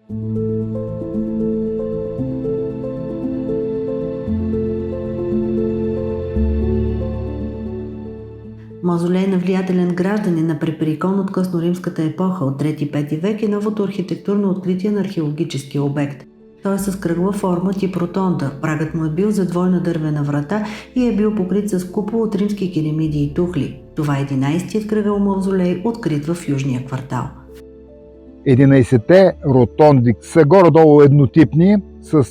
Мавзолей на влиятелен гражданин на Перперикон от късноримската епоха от 3-5 век е новото архитектурно откритие на археологическия обект. Той е с кръгла форма тип ротонда, прагът му е бил за двойна дървена врата и е бил покрит с купол от римски керамиди и тухли. Това е 11-тият кръгъл мавзолей, открит в Южния квартал. 11-те ротонди са горе-долу еднотипни, с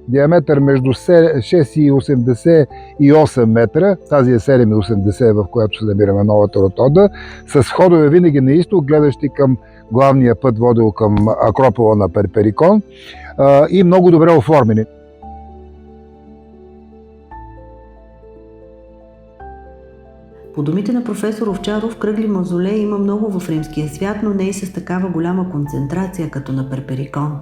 диаметър между 6,88 метра, тази е 7,80, в която се намираме новата ротонда, с входове винаги на изток, гледащи към главния път, водил към Акропола на Перперикон, и много добре оформени. По думите на професор Овчаров, кръгли мавзолеи има много в римския свят, но не и с такава голяма концентрация, като на Перперикон.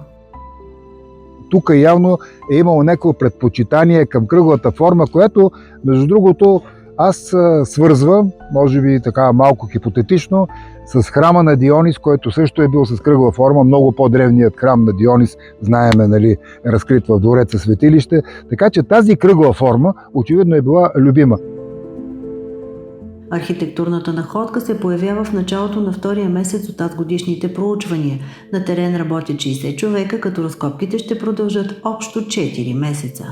Тук явно е имало някакво предпочитание към кръглата форма, което, между другото, аз свързвам, може би така малко хипотетично, с храма на Дионис, който също е бил с кръгла форма, много по-древният храм на Дионис, знаеме, нали, разкрит в двореца светилище, така че тази кръгла форма очевидно е била любима. Архитектурната находка се появява в началото на втория месец от тазгодишните проучвания. На терен работят 60 човека, като разкопките ще продължат общо 4 месеца.